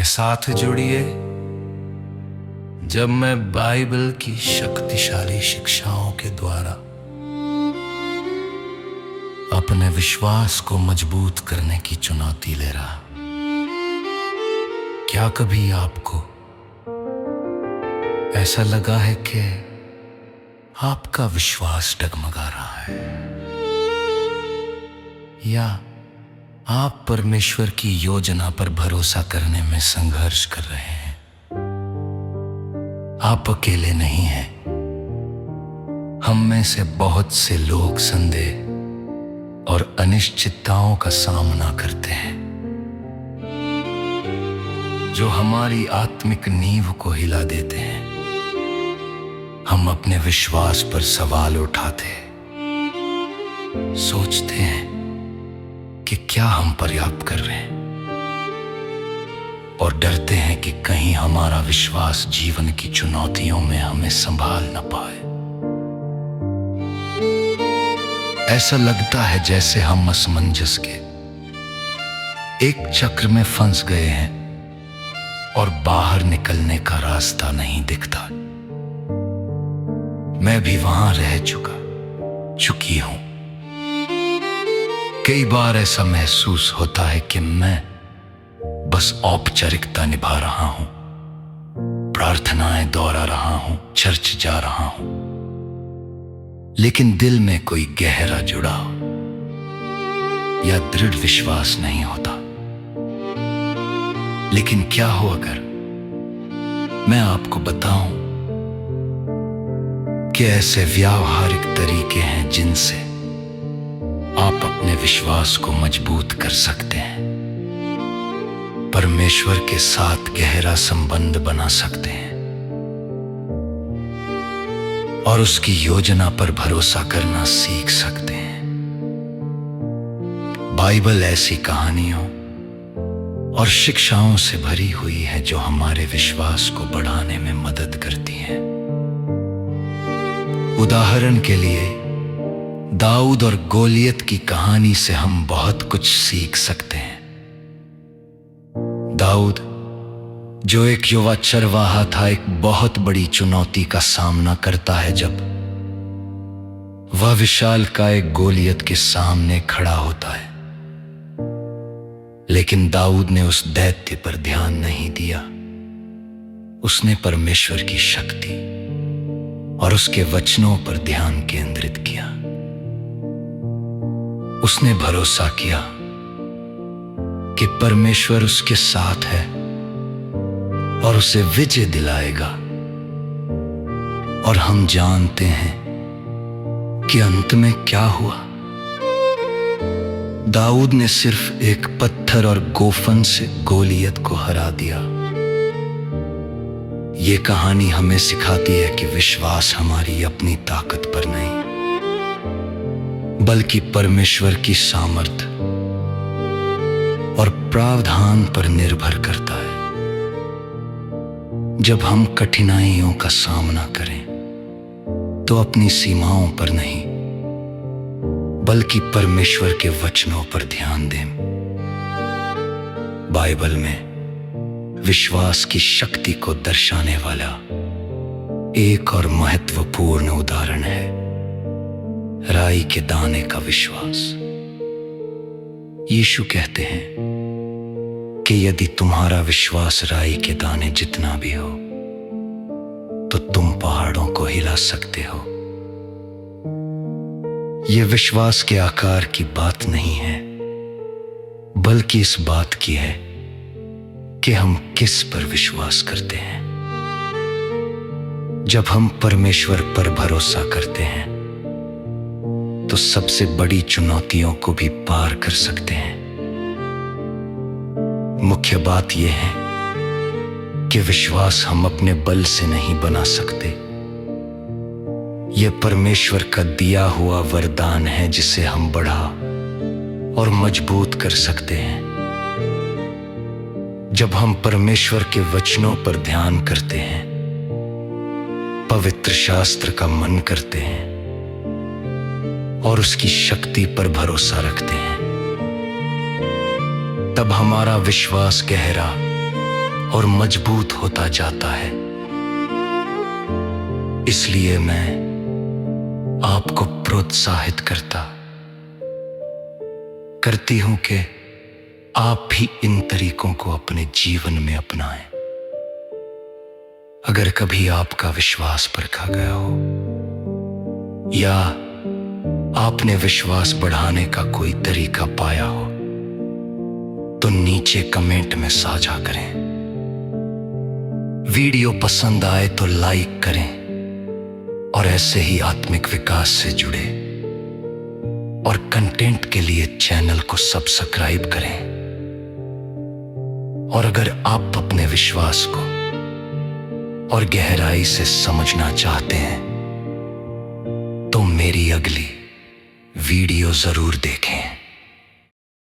साथ जुड़िए जब मैं बाइबल की शक्तिशाली शिक्षाओं के द्वारा अपने विश्वास को मजबूत करने की चुनौती ले रहा। क्या कभी आपको ऐसा लगा है कि आपका विश्वास डगमगा रहा है, या आप परमेश्वर की योजना पर भरोसा करने में संघर्ष कर रहे हैं? आप अकेले नहीं हैं। हम में से बहुत से लोग संदेह और अनिश्चितताओं का सामना करते हैं, जो हमारी आत्मिक नींव को हिला देते हैं। हम अपने विश्वास पर सवाल उठाते, सोचते हैं कि क्या हम पर्याप्त कर रहे हैं, और डरते हैं कि कहीं हमारा विश्वास जीवन की चुनौतियों में हमें संभाल न पाए। ऐसा लगता है जैसे हम असमंजस के एक चक्र में फंस गए हैं और बाहर निकलने का रास्ता नहीं दिखता। मैं भी वहां रह चुकी हूं। कई बार ऐसा महसूस होता है कि मैं बस औपचारिकता निभा रहा हूं, प्रार्थनाएं दोहरा रहा हूं, चर्च जा रहा हूं, लेकिन दिल में कोई गहरा जुड़ाव या दृढ़ विश्वास नहीं होता। लेकिन क्या हो अगर मैं आपको बताऊं कि ऐसे व्यावहारिक तरीके हैं जिनसे आप अपने विश्वास को मजबूत कर सकते हैं, परमेश्वर के साथ गहरा संबंध बना सकते हैं और उसकी योजना पर भरोसा करना सीख सकते हैं। बाइबल ऐसी कहानियों और शिक्षाओं से भरी हुई है जो हमारे विश्वास को बढ़ाने में मदद करती हैं। उदाहरण के लिए, दाऊद और गोलियत की कहानी से हम बहुत कुछ सीख सकते हैं। दाऊद, जो एक युवा चरवाहा था, एक बहुत बड़ी चुनौती का सामना करता है जब वह विशालकाय गोलियत के सामने खड़ा होता है। लेकिन दाऊद ने उस दैत्य पर ध्यान नहीं दिया। उसने परमेश्वर की शक्ति और उसके वचनों पर ध्यान केंद्रित किया। उसने भरोसा किया कि परमेश्वर उसके साथ है और उसे विजय दिलाएगा। और हम जानते हैं कि अंत में क्या हुआ। दाऊद ने सिर्फ एक पत्थर और गोफन से गोलियत को हरा दिया। ये कहानी हमें सिखाती है कि विश्वास हमारी अपनी ताकत पर नहीं, बल्कि परमेश्वर की सामर्थ और प्रावधान पर निर्भर करता है। जब हम कठिनाइयों का सामना करें तो अपनी सीमाओं पर नहीं, बल्कि परमेश्वर के वचनों पर ध्यान दें। बाइबल में विश्वास की शक्ति को दर्शाने वाला एक और महत्वपूर्ण उदाहरण है राई के दाने का विश्वास। यीशु कहते हैं कि यदि तुम्हारा विश्वास राई के दाने जितना भी हो तो तुम पहाड़ों को हिला सकते हो। यह विश्वास के आकार की बात नहीं है, बल्कि इस बात की है कि हम किस पर विश्वास करते हैं। जब हम परमेश्वर पर भरोसा करते हैं तो सबसे बड़ी चुनौतियों को भी पार कर सकते हैं। मुख्य बात यह है कि विश्वास हम अपने बल से नहीं बना सकते। यह परमेश्वर का दिया हुआ वरदान है जिसे हम बढ़ा और मजबूत कर सकते हैं। जब हम परमेश्वर के वचनों पर ध्यान करते हैं, पवित्र शास्त्र का मन करते हैं और उसकी शक्ति पर भरोसा रखते हैं, तब हमारा विश्वास गहरा और मजबूत होता जाता है। इसलिए मैं आपको प्रोत्साहित करती हूं कि आप भी इन तरीकों को अपने जीवन में अपनाएं। अगर कभी आपका विश्वास परखा गया हो या आपने विश्वास बढ़ाने का कोई तरीका पाया हो तो नीचे कमेंट में साझा करें। वीडियो पसंद आए तो लाइक करें और ऐसे ही आत्मिक विकास से जुड़े और कंटेंट के लिए चैनल को सब्सक्राइब करें। और अगर आप अपने विश्वास को और गहराई से समझना चाहते हैं तो मेरी अगली वीडियो जरूर देखें।